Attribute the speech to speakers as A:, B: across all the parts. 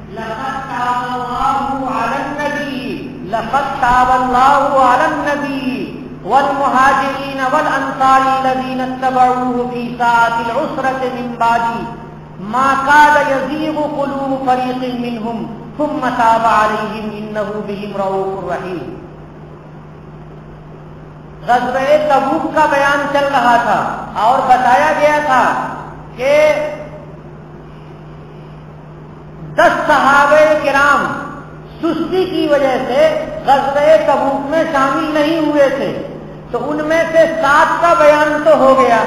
A: لقد تاب الله على النبي والمهاجرين والأنصار الذين اتبعوه في ساعة العسرة من بعد ما كاد يزيغ قلوب فريق منهم ثم تاب عليهم إنه بهم رؤوف رحيم. غزوہ تبوک کا بیان چل رہا تھا اور بتایا گیا تھا کہ 10 صحابہ کرام سستی کی وجہ سے غزوہ تبوک میں شامل نہیں ہوئے تھے، تو ان میں سے 7 کا بیان تو ہو گیا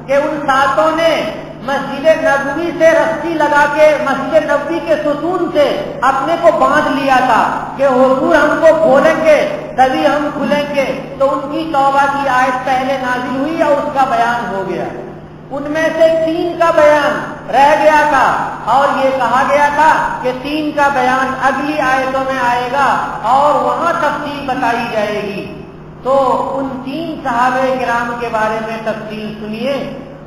A: کہ ان 7 نے مسجد نبوی سے رسی لگا کے مسجد نبوی کے ستون سے اپنے کو باندھ لیا تھا کہ حضور ہم کو کھولیں گے تبھی ہم کھلیں گے، تو ان کی توبہ کی آیت پہلے نازل ہوئی اور اس کا بیان ہو گیا. ان میں سے 3 کا بیان رہ گیا تھا اور یہ کہا گیا تھا کہ 3 کا بیان اگلی آیتوں میں آئے گا اور وہاں تفصیل بتائی جائے گی. تو ان 3 صحابہ کرام کے بارے میں تفصیل سنیے.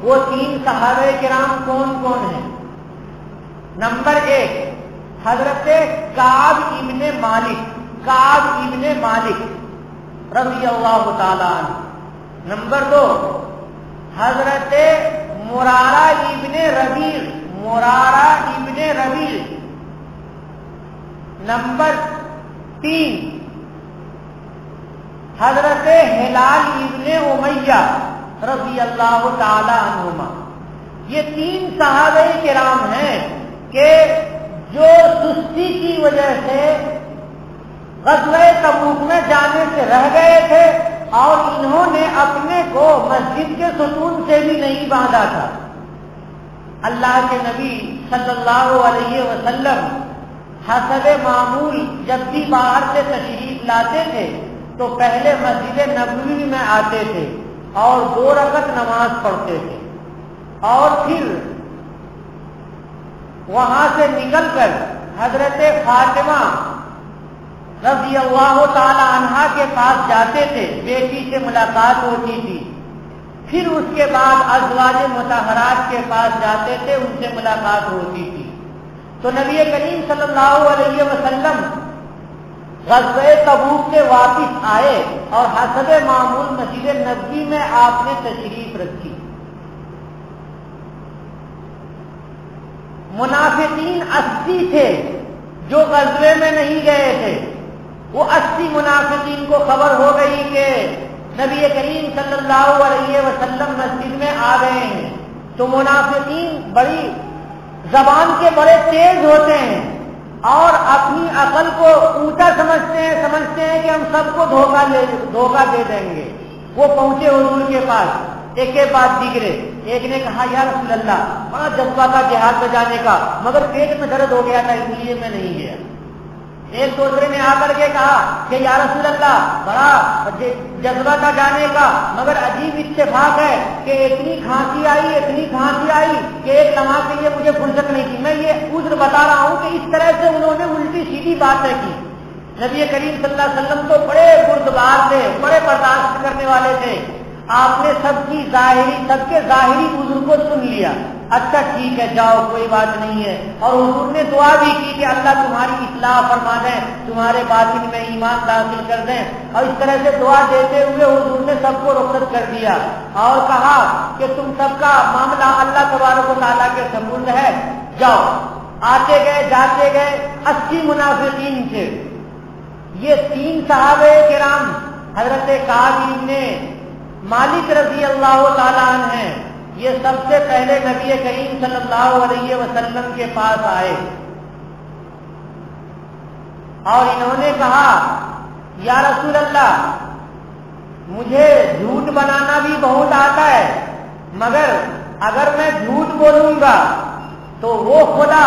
A: وہ 3 صحابہ کرام کون کون ہیں؟ نمبر 1 حضرت کعب ابن مالک رضی اللہ تعالی عنہ. نمبر 2 حضرت مرارہ ابن ربیع. نمبر 3 حضرت ہلال ابن امیہ رضی اللہ تعالی عنہما. یہ 3 صحابہ کرام ہیں کہ جو سستی کی وجہ سے غزوہ تبوک میں جانے سے رہ گئے تھے اور انہوں نے اپنے کو مسجد کے ستون سے بھی نہیں باندھا تھا. اللہ کے نبی صلی اللہ علیہ وسلم حسب معمول جب بھی باہر سے تشریف لاتے تھے تو پہلے مسجد نبوی میں آتے تھے اور 2 رکعت نماز پڑھتے تھے اور پھر وہاں سے نکل کر حضرت فاطمہ رضی اللہ تعالی عنہا کے پاس جاتے تھے، بیٹی سے ملاقات ہوتی تھی. پھر اس کے بعد ازواج مطہرات کے پاس جاتے تھے، ان سے ملاقات ہوتی تھی. تو نبی کریم صلی اللہ علیہ وسلم غزوہ تبوک سے واپس آئے اور حسب معمول مسجد نبوی میں آپ نے تشریف رکھی. منافقین 80 تھے جو غزوے میں نہیں گئے تھے. وہ 80 منافقین کو خبر ہو گئی کہ نبی کریم صلی اللہ علیہ وسلم مسجد میں آ گئے ہیں. تو منافقین بڑی زبان کے بڑے تیز ہوتے ہیں اور اپنی عقل کو اونچا سمجھتے ہیں کہ ہم سب کو دھوکہ دے دیں گے. وہ پہنچے حضور کے پاس، ایک کے بعد دیگرے. ایک نے کہا یا رسول اللہ بڑا جذبہ تھا جہاد میں جانے کا مگر پیٹ میں درد ہو گیا تھا اس لیے میں نہیں گیا. ایک دوسرے نے آ کر کے کہا کہ یا رسول اللہ بڑا جذبہ تھا جانے کا مگر عجیب اتفاق ہے کہ اتنی کھانسی آئی کہ ایک لمحہ کے لیے مجھے فرصت نہیں تھی. میں یہ عذر بتا رہا ہوں کہ اس طرح سے انہوں نے الٹی سیدھی باتیں کی. نبی کریم صلی اللہ علیہ وسلم تو بڑے بردبار تھے، بڑے برداشت کرنے والے تھے. آپ نے سب کے ظاہری عذر کو سن لیا. اچھا ٹھیک ہے جاؤ کوئی بات نہیں ہے. اور حضور نے دعا بھی کی کہ اللہ تمہاری اصلاح فرما دیں، تمہارے باطن میں ایمان داخل کر دیں. اور اس طرح سے دعا دیتے ہوئے حضور نے سب کو رخصت کر دیا اور کہا کہ تم سب کا معاملہ اللہ تبارک و تعالیٰ کے سپرد ہے، جاؤ. آتے گئے جاتے گئے 80 منافقین تھے. یہ 3 صحابہ کرام حضرت کعب ابن مالک رضی اللہ تعالیٰ عنہ ہیں. یہ سب سے پہلے نبی کریم صلی اللہ علیہ وسلم کے پاس آئے اور انہوں نے کہا یا رسول اللہ مجھے جھوٹ بنانا بھی بہت آتا ہے مگر اگر میں جھوٹ بولوں گا تو وہ خدا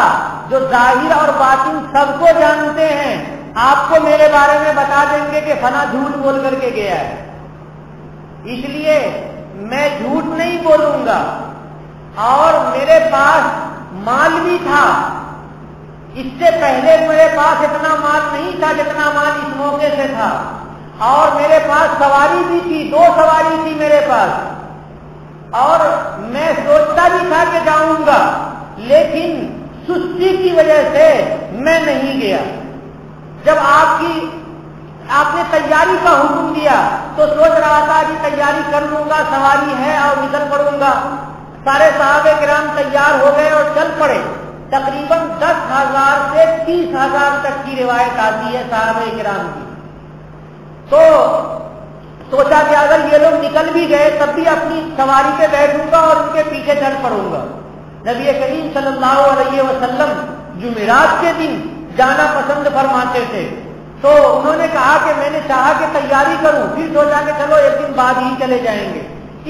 A: جو ظاہر اور باطن سب کو جانتے ہیں آپ کو میرے بارے میں بتا دیں گے کہ فلاں جھوٹ بول کر کے گیا ہے. اس لیے میں جھوٹ نہیں بولوں گا. اور میرے پاس مال بھی تھا، اس سے پہلے میرے پاس اتنا مال نہیں تھا جتنا مال اس موقع سے تھا. اور میرے پاس سواری بھی تھی، 2 سواری تھی میرے پاس. اور میں سوچتا بھی تھا کہ جاؤں گا لیکن سستی کی وجہ سے میں نہیں گیا۔ جب آپ نے تیاری کا حکم دیا تو سوچ رہا تھا کہ تیاری کر لوں گا، سواری ہے اور نکل پڑوں گا۔ سارے صحابہ کرام تیار ہو گئے اور چل پڑے۔ تقریباً 10,000 سے 30,000 تک کی روایت آتی ہے صحابہ کرام کی۔ تو سوچا کہ اگر یہ لوگ نکل بھی گئے تب بھی اپنی سواری پہ بیٹھوں گا اور ان کے پیچھے چل پڑوں گا۔ نبی کریم صلی اللہ علیہ وسلم جمعرات کے دن جانا پسند فرماتے تھے، تو انہوں نے کہا کہ میں نے چاہا کہ تیاری کروں، پھر سوچا کہ چلو ایک دن بعد ہی چلے جائیں گے۔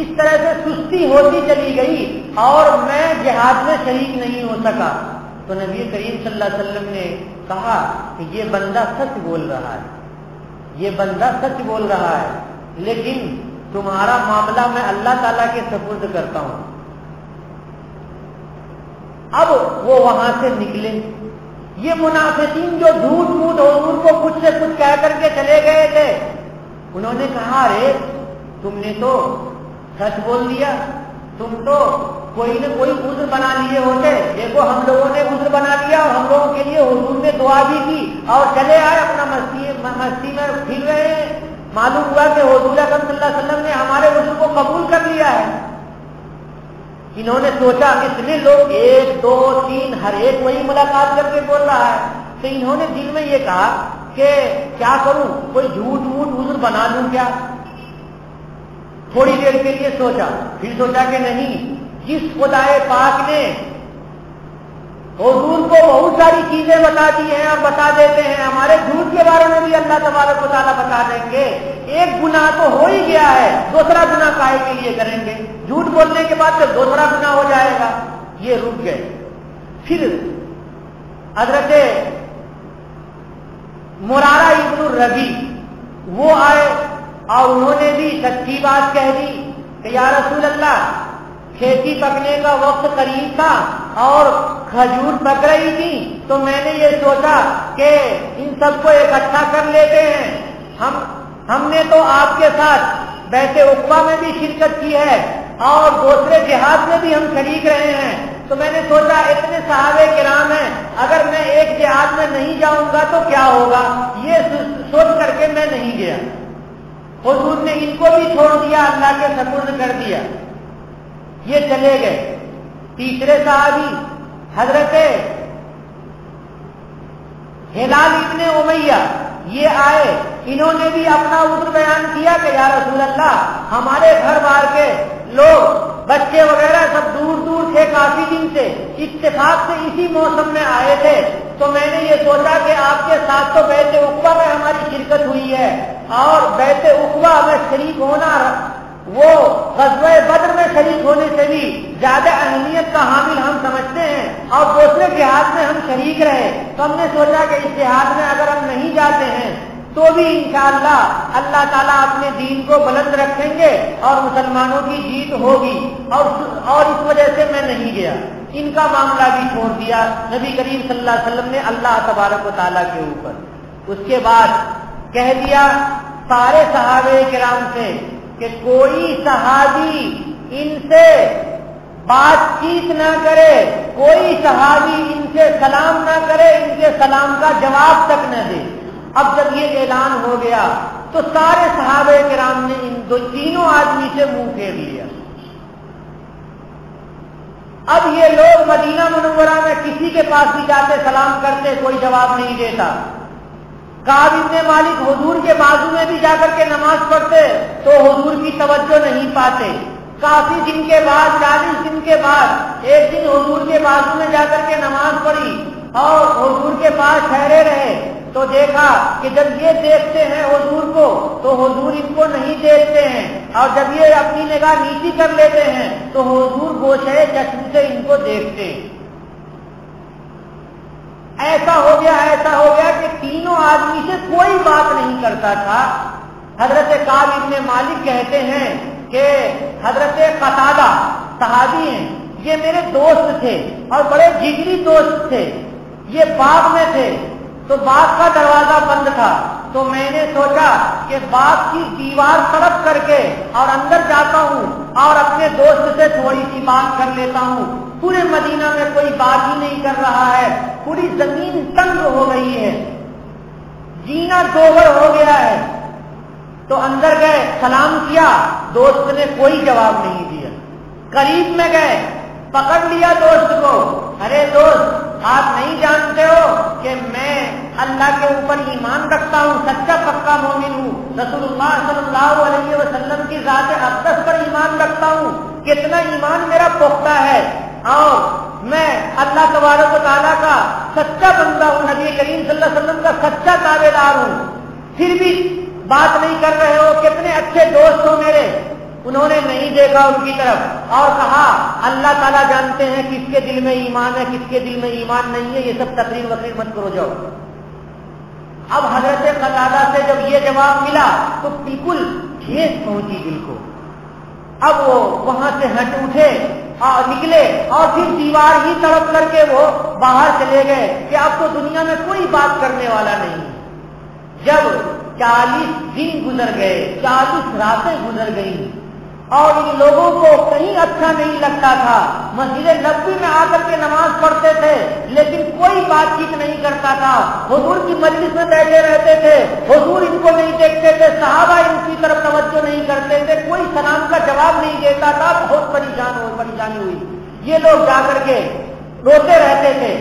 A: اس طرح سے سستی ہوتی چلی گئی اور میں جہاد میں شریک نہیں ہو سکا۔ تو نبی کریم صلی اللہ علیہ وسلم نے کہا کہ یہ بندہ سچ بول رہا ہے، یہ بندہ سچ بول رہا ہے، لیکن تمہارا معاملہ میں اللہ تعالیٰ کے سپرد کرتا ہوں۔ اب وہ وہاں سے نکلے۔ یہ منافقین جو جھوٹ موٹ حضور کو کچھ سے کچھ کہہ کر کے چلے گئے تھے، انہوں نے کہا ارے تم نے تو سچ بول دیا، تم تو کوئی نہ کوئی عذر بنا لیے ہوتے۔ دیکھو ہم لوگوں نے عذر بنا لیا اور ہم لوگوں کے لیے حضور نے دعا بھی کی اور چلے آئے اپنا مستی میں پھر رہے ہیں۔ معلوم ہوا کہ حضور اکرم صلی اللہ علیہ وسلم نے ہمارے عذر کو قبول کر لیا ہے۔ انہوں نے سوچا اتنے لوگ 1 2 3 ہر ایک وہی ملاقات کر کے بول رہا ہے، تو انہوں نے دل میں یہ کہا کہ کیا کروں، کوئی جھوٹ موٹ عذر بنا لوں کیا۔ تھوڑی دیر کے لیے سوچا، پھر سوچا کہ نہیں، جس خدائے پاک نے حضور کو بہت ساری چیزیں بتا دی ہیں اور بتا دیتے ہیں، ہمارے جھوٹ کے بارے میں بھی اللہ تبارک و تعالیٰ بتا دیں گے۔ ایک گناہ تو ہو ہی گیا ہے، دوسرا گناہ کاہے کے لیے کریں گے، جھوٹ بولنے کے بعد تو دوسرا گناہ ہو جائے گا۔ یہ رک گئے۔ پھر حضرت مرارہ ابن الربیع وہ آئے اور انہوں نے بھی سچی بات کہہ دی کہ یا رسول اللہ، کھیتی پکنے کا وقت قریب تھا اور کھجور پک رہی تھی، تو میں نے یہ سوچا کہ ان سب کو اکٹھا کر لیتے ہیں۔ ہم نے تو آپ کے ساتھ بیعت عقبہ میں بھی شرکت کی ہے اور دوسرے جہاد میں بھی ہم شریک رہے ہیں، تو میں نے سوچا اتنے صحابہ کرام ہیں، اگر میں ایک جہاد میں نہیں جاؤں گا تو کیا ہوگا، یہ سوچ کر کے میں نہیں گیا۔ حضور نے ان کو بھی چھوڑ دیا، اللہ کے سپرد کر دیا، یہ چلے گئے۔ تیسرے صحابی حضرت ہلال ابن امیہ یہ آئے، انہوں نے بھی اپنا عذر بیان کیا کہ یا رسول اللہ، ہمارے گھر بار کے لوگ بچے وغیرہ سب دور دور تھے، کافی دن سے اتفاق سے اسی موسم میں آئے تھے، تو میں نے یہ سوچا کہ آپ کے ساتھ تو بیعت عقبہ میں ہماری شرکت ہوئی ہے اور بیعت عقبہ میں شریک ہونا وہ غزوہ بدر میں شریک ہونے سے بھی زیادہ اہمیت کا حامل ہم سمجھتے ہیں، اور دوسرے جہاد میں ہم شریک رہے، تو ہم نے سوچا کہ اس جہاد میں اگر ہم نہیں جاتے ہیں تو بھی انشاءاللہ اللہ تعالیٰ اپنے دین کو بلند رکھیں گے اور مسلمانوں کی جیت ہوگی، اور اس وجہ سے میں نہیں گیا۔ ان کا معاملہ بھی چھوڑ دیا نبی کریم صلی اللہ علیہ وسلم نے اللہ تبارک و تعالیٰ کے اوپر۔ اس کے بعد کہہ دیا سارے صحابہ کرام سے کہ کوئی صحابی ان سے بات چیت نہ کرے، کوئی صحابی ان سے سلام نہ کرے، ان کے سلام کا جواب تک نہ دے۔ اب جب یہ اعلان ہو گیا تو سارے صحابہ کرام نے ان تینوں آدمی سے منہ پھیر لیا۔ اب یہ لوگ مدینہ منورہ میں کسی کے پاس بھی جاتے سلام کرتے، کوئی جواب نہیں دیتا۔ کعب بن مالک حضور کے بازو میں بھی جا کر کے نماز پڑھتے تو حضور کی توجہ نہیں پاتے۔ کافی دن کے بعد 40 دن کے بعد ایک دن حضور کے بازو میں جا کر کے نماز پڑھی اور حضور کے پاس ٹھہرے رہے، تو دیکھا کہ جب یہ دیکھتے ہیں حضور کو تو حضور ان کو نہیں دیکھتے ہیں، اور جب یہ اپنی نگاہ نیچی کر لیتے ہیں تو حضور گوشے چشم سے ان کو دیکھتے ہیں۔ ایسا ہو گیا کہ تینوں آدمی سے کوئی بات نہیں کرتا تھا۔ حضرت کعب بن مالک کہتے ہیں کہ حضرت قتادہ صحابی ہیں، یہ میرے دوست تھے اور بڑے جگری دوست تھے، یہ باغ میں تھے تو باغ کا دروازہ بند تھا، تو میں نے سوچا کہ باغ کی دیوار طرف کر کے اور اندر جاتا ہوں اور اپنے دوست سے تھوڑی سی بات کر لیتا ہوں۔ پورے مدینہ میں کوئی بات ہی نہیں کر رہا ہے، پوری زمین تنگ جینا دوبر ہو گیا ہے۔ تو اندر گئے، سلام کیا، دوست نے کوئی جواب نہیں دیا۔ قریب میں گئے، پکڑ لیا دوست کو، ارے دوست آپ نہیں جانتے ہو کہ میں اللہ کے اوپر ایمان رکھتا ہوں، سچا پکا مومن ہوں، رسول اللہ صلی اللہ علیہ وسلم کی ذات اقدس پر ایمان رکھتا ہوں، کتنا ایمان میرا پختہ ہے، اور میں اللہ تبارک و تعالیٰ کا سچا بندہ ہوں، نبی کریم صلی اللہ علیہ وسلم کا سچا تابع دار ہوں، پھر بھی بات نہیں کر رہے ہو، کتنے اچھے دوست ہو میرے۔ انہوں نے نہیں دیکھا ان کی طرف اور کہا اللہ تعالیٰ جانتے ہیں کس کے دل میں ایمان ہے، کس کے دل میں ایمان نہیں ہے، یہ سب تقریر وقریر مت کرو جاؤ۔ اب حضرت قتادہ سے جب یہ جواب ملا تو بالکل ٹھیس پہنچی دل کو۔ اب وہ وہاں سے ہٹ اٹھے اور نکلے اور پھر دیوار ہی تڑپ کر کے وہ باہر چلے گئے کہ اب تو دنیا میں کوئی بات کرنے والا نہیں۔ جب 40 دن گزر گئے، 40 راتیں گزر گئی اور ان لوگوں کو کہیں اچھا نہیں لگتا تھا، مسجد نبوی میں آ کر کے نماز پڑھتے تھے لیکن کوئی بات چیت نہیں کرتا تھا، حضور کی مجلس میں بیٹھے رہتے تھے، حضور ان کو نہیں دیکھتے تھے، صحابہ ان کی طرف توجہ نہیں کرتے تھے، کوئی سلام کا جواب نہیں دیتا تھا، بہت پریشانی ہوئی۔ یہ لوگ جا کر کے روتے رہتے تھے۔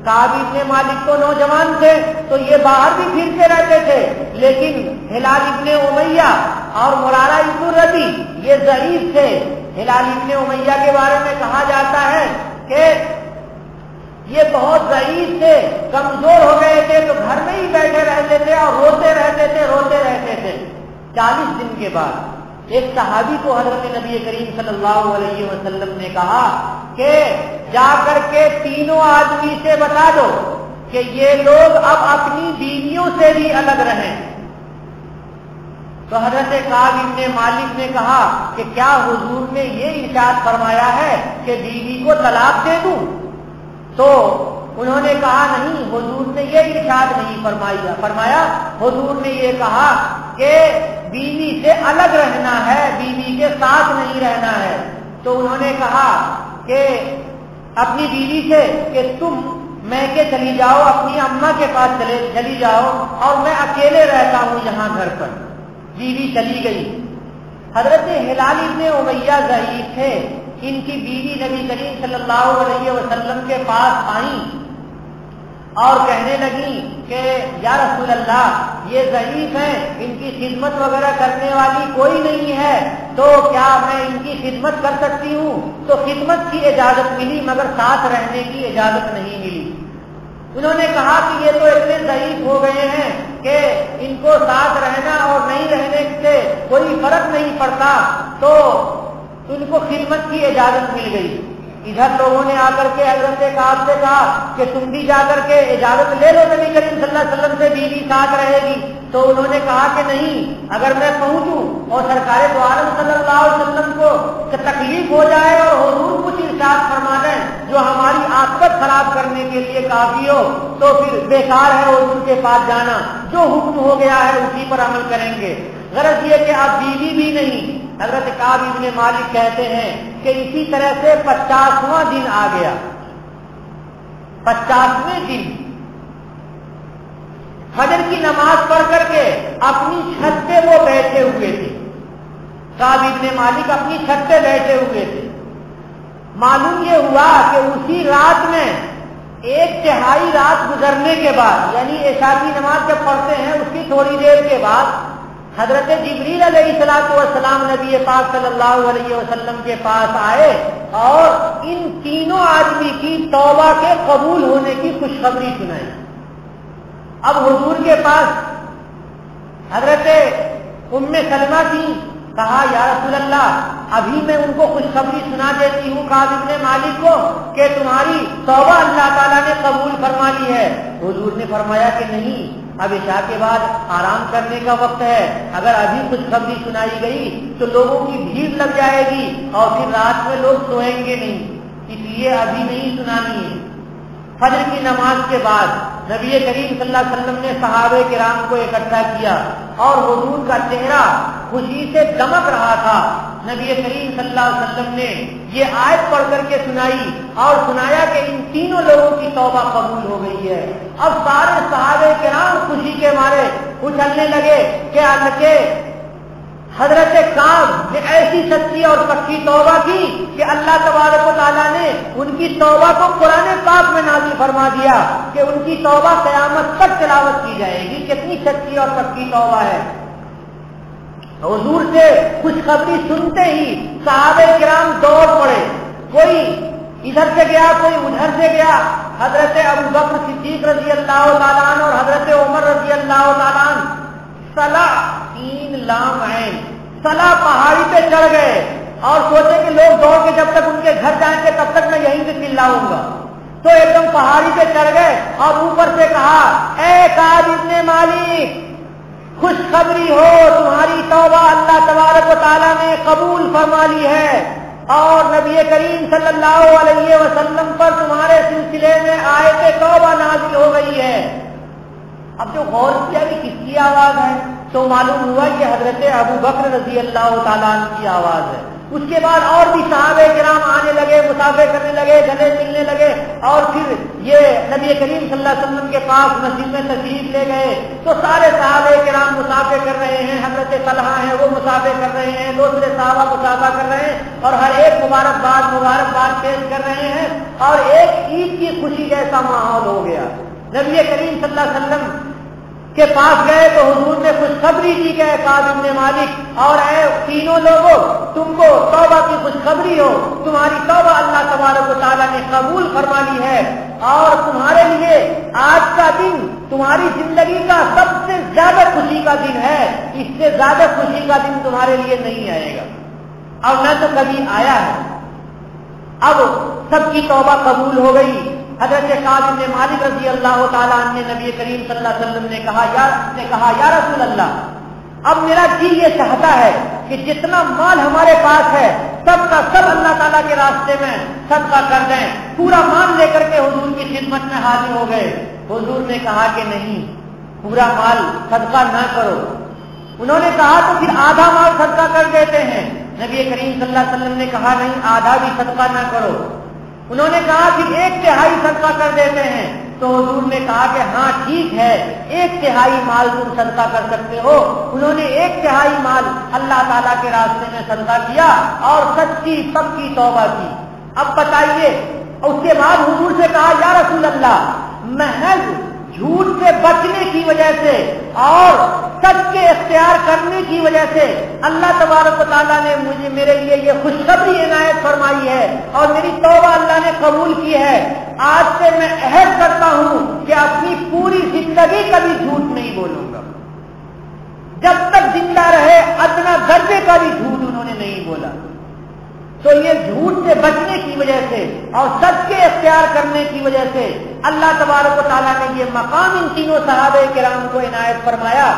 A: کعب ابن مالک تو نوجوان تھے تو یہ باہر بھی پھرتے رہتے تھے، لیکن ہلال ابن امیہ اور مرارہ ابن ربی یہ ضعیف تھے۔ ہلال ابن امیہ کے بارے میں کہا جاتا ہے کہ یہ بہت ضعیف تھے، کمزور ہو گئے تھے تو گھر میں ہی بیٹھے رہتے تھے اور روتے رہتے تھے۔ 40 دن کے بعد ایک صحابی کو حضرت نبی کریم صلی اللہ علیہ وسلم نے کہا کہ جا کر کے تینوں آدمی سے بتا دو کہ یہ لوگ اب اپنی بیویوں سے بھی الگ رہیں۔ تو حضرت کعب ابن مالک نے کہا کہ کیا حضور نے یہ ارشاد فرمایا ہے کہ بیوی کو طلاق دے دوں؟ تو انہوں نے کہا نہیں، حضور نے یہ ارشاد نہیں فرمایا، حضور نے یہ کہا کہ بیوی سے الگ رہنا ہے، بیوی کے ساتھ نہیں رہنا ہے۔ تو انہوں نے کہا کہ اپنی بیوی سے کہ تم میکے چلی جاؤ، اپنی اماں کے پاس چلی جاؤ اور میں اکیلے رہتا ہوں یہاں گھر پر۔ بیوی چلی گئی۔ حضرت ہلال ابن امیہ ضعیف تھے، ان کی بیوی نبی کریم صلی اللہ علیہ وسلم کے پاس آئیں اور کہنے لگی کہ یا رسول اللہ یہ ضعیف ہیں، ان کی خدمت وغیرہ کرنے والی کوئی نہیں ہے، تو کیا میں ان کی خدمت کر سکتی ہوں؟ تو خدمت کی اجازت ملی مگر ساتھ رہنے کی اجازت نہیں ملی۔ انہوں نے کہا کہ یہ تو اتنے ضعیف ہو گئے ہیں کہ ان کو ساتھ رہنا اور نہیں رہنے سے کوئی فرق نہیں پڑتا، تو ان کو خدمت کی اجازت مل گئی۔ ادھر لوگوں نے آ کر کے حضرت کعب سے کہا کہ تم بھی جا کر کے اجازت لے لو نبی کریم صلی اللہ علیہ وسلم سے، بیوی ساتھ رہے گی۔ تو انہوں نے کہا کہ نہیں، اگر میں پہنچوں اور سرکار دو عالم صلی اللہ علیہ وسلم کو تکلیف ہو جائے اور حضور کچھ ارشاد فرما دیں جو ہماری عاقبت خراب کرنے کے لیے کافی ہو تو پھر بیکار ہے حضور کے پاس جانا، جو حکم ہو گیا ہے اسی پر عمل کریں گے۔ غرض یہ کہ آپ بیوی بھی نہیں۔ حضرت کعب ابن مالک کہتے ہیں کہ اسی طرح سے 50واں دن آ گیا۔ 50ویں دن فجر کی نماز پڑھ کر کے اپنی چھت پہ وہ بیٹھے ہوئے تھے۔ کعب ابن مالک اپنی چھت پہ بیٹھے ہوئے تھے۔ معلوم یہ ہوا کہ اسی رات میں 1/3 رات گزرنے کے بعد، یعنی عشاء کی نماز جب پڑھتے ہیں اس کی تھوڑی دیر کے بعد حضرت جبریل علیہ الصلوۃ والسلام نبی پاک صلی اللہ علیہ وسلم کے پاس آئے اور ان تینوں آدمی کی توبہ کے قبول ہونے کی خوشخبری سنائی۔ اب حضور کے پاس حضرت ام سلمہ تھی، کہا یا رسول اللہ ابھی میں ان کو خوشخبری سنا دیتی ہوں کعب ابن مالک کو کہ تمہاری توبہ اللہ تعالیٰ نے قبول فرما لی ہے۔ حضور نے فرمایا کہ نہیں، اب عشاء کے بعد آرام کرنے کا وقت ہے، اگر ابھی خوشخبری سنائی گئی تو لوگوں کی بھیڑ لگ جائے گی اور پھر رات میں لوگ سوئیں گے نہیں، اس لیے ابھی نہیں سنانی ہے۔ فجر کی نماز کے بعد نبی کریم صلی اللہ علیہ وسلم نے صحابہ کرام کو اکٹھا کیا اور حضور کا چہرہ خوشی سے دمک رہا تھا نبی کریم صلی اللہ علیہ وسلم نے یہ آیت پڑھ کر کے سنائی اور سنایا کہ ان تینوں لوگوں کی توبہ قبول ہو گئی ہے۔ اب سارے صحابہ کرام خوشی کے مارے اچھلنے لگے کہ حضرت کعب نے ایسی سچی اور پکی توبہ کی کہ اللہ تبارک و تعالیٰ نے ان کی توبہ کو قرآن پاک میں نازل فرما دیا کہ ان کی توبہ قیامت تک تلاوت کی جائے گی۔ کتنی سچی اور پکی توبہ ہے۔ حضور سے خوشخبری سنتے ہی صحابہ کرام دوڑ پڑے، کوئی ادھر سے گیا کوئی ادھر سے گیا۔ حضرت ابو بکر صدیق رضی اللہ تعالیٰ عنہ اور حضرت عمر رضی اللہ تعالیٰ عنہ صلا 3 لام عین صلا پہاڑی پہ چڑھ گئے اور سوچے کہ لوگ دوڑ کے جب تک ان کے گھر جائیں گے تب تک میں یہیں سے چلاؤں گا، تو ایک دم پہاڑی پہ چڑھ گئے اور اوپر سے کہا، اے کعب ابن مالک، خوشخبری ہو، تمہاری توبہ اللہ تبارک و تعالیٰ نے قبول فرما لی ہے اور نبی کریم صلی اللہ علیہ وسلم پر تمہارے سلسلے میں آیت توبہ نازل ہو گئی ہے۔ اب جو غور کیا کہ کس کی آواز ہے تو معلوم ہوا کہ حضرت ابو بکر رضی اللہ تعالیٰ عنہ کی آواز ہے۔ اس کے بعد اور بھی صحابہ کرام آنے لگے، مسافر کرنے لگے، گلے ملنے لگے اور پھر یہ نبی کریم صلی اللہ علیہ وسلم کے پاس مسجد میں تشریف لے گئے تو سارے صحابہ کرام مسافر کر رہے ہیں، حضرت طلحہ ہیں وہ مسافر کر رہے ہیں، دوسرے صحابہ مسافر کر رہے ہیں اور ہر ایک مبارکباد پیش کر رہے ہیں اور ایک عید کی خوشی جیسا ماحول ہو گیا۔ نبی کریم صلی اللہ علیہ وسلم کے پاس گئے تو حضور نے خوشخبری دی کہ کعب ابن مالک اور اے تینوں لوگوں، تم کو توبہ کی خوشخبری ہو، تمہاری توبہ اللہ تبارک و تعالیٰ نے قبول فرما لی ہے اور تمہارے لیے آج کا دن تمہاری زندگی کا سب سے زیادہ خوشی کا دن ہے، اس سے زیادہ خوشی کا دن تمہارے لیے نہیں آئے گا اور نہ تو کبھی آیا ہے۔ اب سب کی توبہ قبول ہو گئی۔ حضرت کعب بن مالک رضی اللہ تعالیٰ عنہ نے نبی کریم صلی اللہ علیہ وسلم نے کہا یا رسول اللہ، اب میرا جی یہ چاہتا ہے کہ جتنا مال ہمارے پاس ہے سب کا سب اللہ تعالیٰ کے راستے میں صدقہ کر دیں۔ پورا مال لے کر کے حضور کی خدمت میں حاضر ہو گئے۔ حضور نے کہا کہ نہیں، پورا مال صدقہ نہ کرو۔ انہوں نے کہا تو پھر آدھا مال صدقہ کر دیتے ہیں۔ نبی کریم صلی اللہ علیہ وسلم نے کہا نہیں، آدھا بھی صدقہ نہ کرو۔ انہوں نے کہا پھر 1/3 صدقہ کر دیتے ہیں۔ تو حضور نے کہا کہ ہاں ٹھیک ہے، 1/3 مال تم صدقہ کر سکتے ہو۔ انہوں نے 1/3 مال اللہ تعالیٰ کے راستے میں صدقہ کیا اور سچی پکی توبہ کی۔ اب بتائیے، اس کے بعد حضور سے کہا یا رسول اللہ، محض جھوٹ سے بچنے کی وجہ سے اور سچ کے اختیار کرنے کی وجہ سے اللہ تبارک و تعالیٰ نے میرے لیے یہ خوشخبری عنایت فرمائی ہے اور میری توبہ اللہ نے قبول کی ہے۔ آج سے میں عہد کرتا ہوں کہ اپنی پوری زندگی کبھی جھوٹ نہیں بولوں گا۔ جب تک زندہ رہے ادنا درجے کا بھی جھوٹ انہوں نے نہیں بولا۔ تو یہ جھوٹ سے بچنے کی وجہ سے اور سچ کے اختیار کرنے کی وجہ سے اللہ تبارک و تعالیٰ نے یہ مقام ان تینوں صحابہ کرام کو عنایت فرمایا۔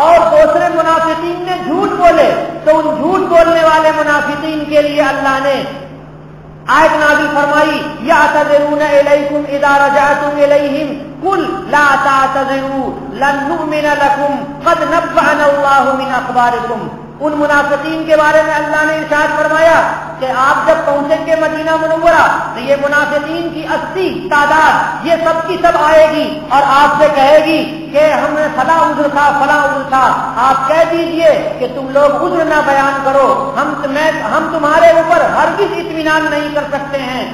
A: اور دوسرے منافقین نے جھوٹ بولے تو ان جھوٹ بولنے والے منافقین کے لیے اللہ نے آیت نازل فرمائی، یعتذرون الیکم اذا رجعتم الیہم قل لا تعتذروا لن نؤمن لکم قد نبأنا اللہ من اخبارکم۔ ان منافقین کے بارے میں اللہ نے ارشاد فرمایا کہ آپ جب پہنچیں گے مدینہ منورہ تو یہ منافقین کی 80 تعداد یہ سب کی سب آئے گی اور آپ سے کہے گی کہ ہم نے فلاں عذر تھا فلاں عذر تھا۔ آپ کہہ دیجئے کہ تم لوگ عذر نہ بیان کرو، ہم تمہارے اوپر ہرگز اطمینان نہیں کر سکتے ہیں۔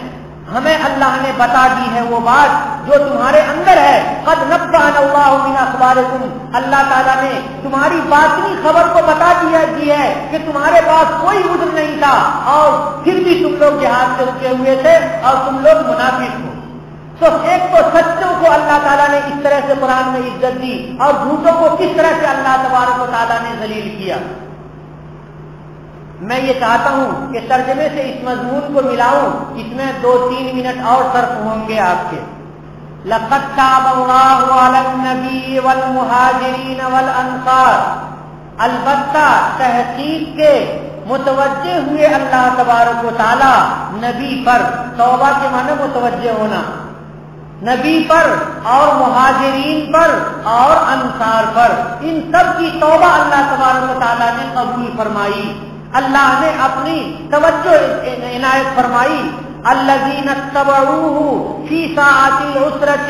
A: ہمیں اللہ نے بتا دی ہے وہ بات جو تمہارے اندر ہے۔ قد نبأنا اللہ من اخبارکم، اللہ تعالیٰ نے تمہاری باطنی خبر کو بتا دی ہے کہ تمہارے پاس کوئی عذر نہیں تھا اور پھر بھی تم لوگ جہاد سے رکے ہوئے تھے اور تم لوگ منافق ہو۔ تو ایک تو سچوں کو اللہ تعالیٰ نے اس طرح سے قرآن میں عزت دی اور جھوٹوں کو کس طرح سے اللہ تبارک و تعالیٰ نے ذلیل کیا۔ میں یہ چاہتا ہوں کہ ترجمے سے اس مضمون کو ملاؤں، اس میں 2-3 منٹ اور صرف ہوں گے آپ کے۔ لقد تاب اللہ علی النبی والمہاجرین والانصار، البتہ تحقیق کے متوجہ ہوئے اللہ تبارک و تعالی نبی پر، توبہ کے معنی متوجہ ہونا، نبی پر اور مہاجرین پر اور انصار پر، ان سب کی توبہ اللہ تبارک و تعالی نے قبول فرمائی۔ اللہ نے اپنی توجہ عنایت فرمائی. الذین اتبعوہ فی ساعۃ العسرۃ،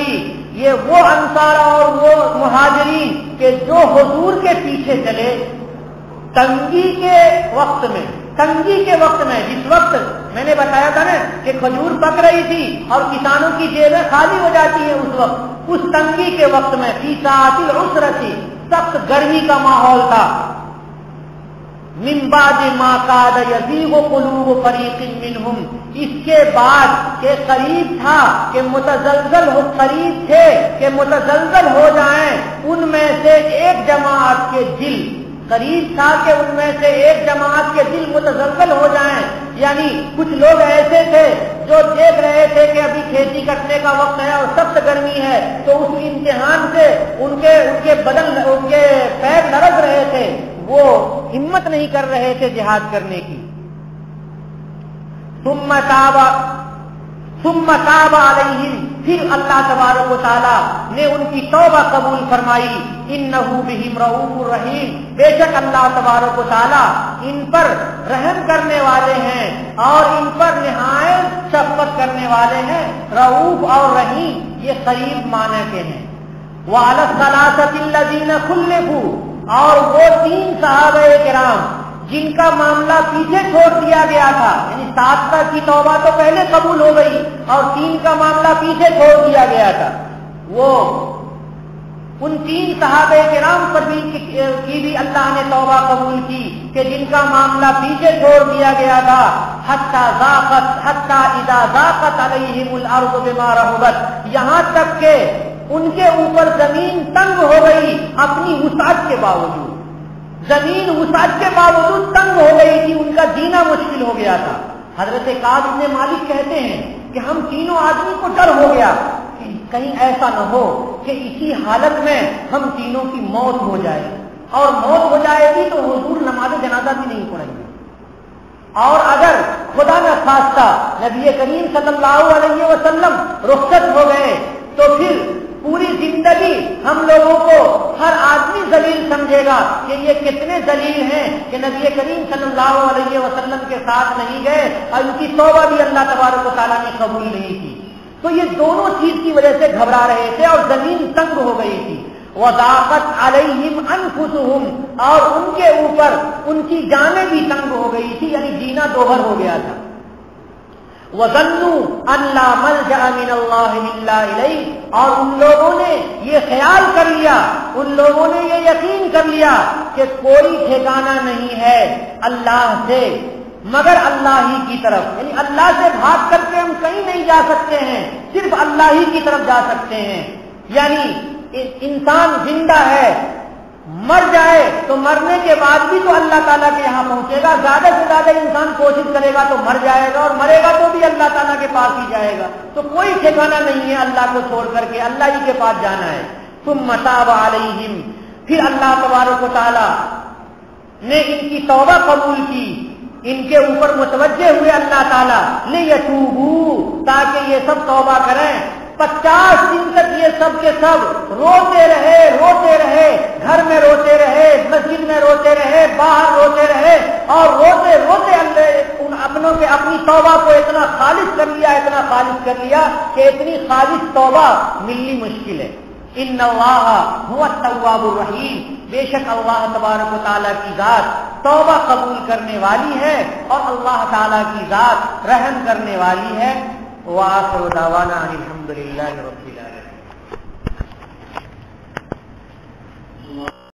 A: یہ وہ انصار اور وہ مہاجرین کہ جو حضور کے پیچھے چلے تنگی کے وقت میں. تنگی کے وقت میں، جس وقت میں نے بتایا تھا نا کہ کھجور پک رہی تھی اور کسانوں کی جیبیں خالی ہو جاتی ہیں، اس وقت، اس تنگی کے وقت میں فی ساعۃ العسرۃ، سخت گرمی کا ماحول تھا. من بعد ما کاد یزیغ قلوب فریق منہم، اس کے بعد کہ قریب تھا کہ متزلزل ہو، قریب تھے کہ متزلزل ہو جائیں ان میں سے ایک جماعت کے دل. قریب تھا کہ ان میں سے ایک جماعت کے دل متزلزل ہو جائیں. یعنی کچھ لوگ ایسے تھے جو دیکھ رہے تھے کہ ابھی کھیتی کٹنے کا وقت ہے اور سخت گرمی ہے، تو اس امتحان سے ان کے بدن، ان کے پیر لرز رہے تھے، وہ ہمت نہیں کر رہے تھے جہاد کرنے کی. ثم تاب علیہم، پھر اللہ تبارک و تعالی نے ان کی توبہ قبول فرمائی. انہ بہم رؤوف الرحیم، بے شک اللہ تبارک و تعالی ان پر رحم کرنے والے ہیں اور ان پر نہایت شفقت کرنے والے ہیں. رؤوف اور رحیم یہ قریب معنی کے ہیں. وعلی الثلاثۃ الذین خلفوا، اور وہ 3 صحابہ کرام جن کا معاملہ پیچھے چھوڑ دیا گیا تھا، یعنی 7 کی توبہ تو پہلے قبول ہو گئی اور 3 کا معاملہ پیچھے چھوڑ دیا گیا تھا. وہ ان 3 صحابہ کرام پر بھی کی بھی اللہ نے توبہ قبول کی کہ جن کا معاملہ پیچھے چھوڑ دیا گیا تھا. حتی اذا ضاقت علیہم الارض بما رحبت، یہاں تک کہ ان کے اوپر زمین تنگ ہو گئی اپنی وسعت کے باوجود. زمین وسعت کے باوجود تنگ ہو گئی تھی، ان کا جینا مشکل ہو گیا تھا. حضرت کعب بن مالک کہتے ہیں کہ ہم تینوں آدمی کو ڈر ہو گیا کہ کہیں ایسا نہ ہو کہ اسی حالت میں ہم تینوں کی موت ہو جائے، اور موت ہو جائے گی تو حضور نماز جنازہ بھی نہیں پڑھیں گے، اور اگر خدا نہ خواستہ نبی کریم صلی اللہ علیہ وسلم رخصت ہو گئے تو پھر پوری زندگی ہم لوگوں کو ہر آدمی ذلیل سمجھے گا کہ یہ کتنے ذلیل ہیں کہ نبی کریم صلی اللہ علیہ وسلم کے ساتھ نہیں گئے، اور ان کی توبہ بھی اللہ تبارک و تعالیٰ نے قبول نہیں کی. تو یہ دونوں چیز کی وجہ سے گھبرا رہے تھے اور زمین تنگ ہو گئی تھی. وضاقت علیہم انفسہم، اور ان کے اوپر ان کی جانیں بھی تنگ ہو گئی تھی، یعنی جینا دوبھر ہو گیا تھا. وَظَنُّوا أَن لَّا مَلْجَأَ مِنَ اللَّهِ إِلَّا إِلَيْهِ، اور ان لوگوں نے یہ خیال کر لیا، ان لوگوں نے یہ یقین کر لیا کہ کوئی ٹھکانہ نہیں ہے اللہ سے مگر اللہ ہی کی طرف. یعنی اللہ سے بھاگ کر کے ہم کہیں نہیں جا سکتے ہیں، صرف اللہ ہی کی طرف جا سکتے ہیں. یعنی انسان زندہ ہے، مر جائے تو مرنے کے بعد بھی تو اللہ تعالیٰ کے یہاں پہنچے گا. زیادہ سے زیادہ انسان کوشش کرے گا تو مر جائے گا، اور مرے گا تو بھی اللہ تعالیٰ کے پاس ہی جائے گا. تو کوئی ٹھکانہ نہیں ہے اللہ کو چھوڑ کر کے، اللہ ہی کے پاس جانا ہے. ثم تاب علیہم، پھر اللہ تبارک و تعالیٰ نے ان کی توبہ قبول کی، ان کے اوپر متوجہ ہوئے اللہ تعالیٰ لیتوبوا، تاکہ یہ سب توبہ کریں. 50 دن تک یہ سب کے سب روتے رہے، گھر میں روتے رہے، مسجد میں روتے رہے، باہر روتے رہے، اور روتے اللہ ان اپنوں کے اپنی توبہ کو اتنا خالص کر لیا کہ اتنی خالص توبہ ملنی مشکل ہے. ان اللہ هو التواب الرحیم، بے شک اللہ تبارک و تعالیٰ کی ذات توبہ قبول کرنے والی ہے اور اللہ تعالیٰ کی ذات رحم کرنے والی ہے. وآخر دعوانا الحمد للہ رب العالمین.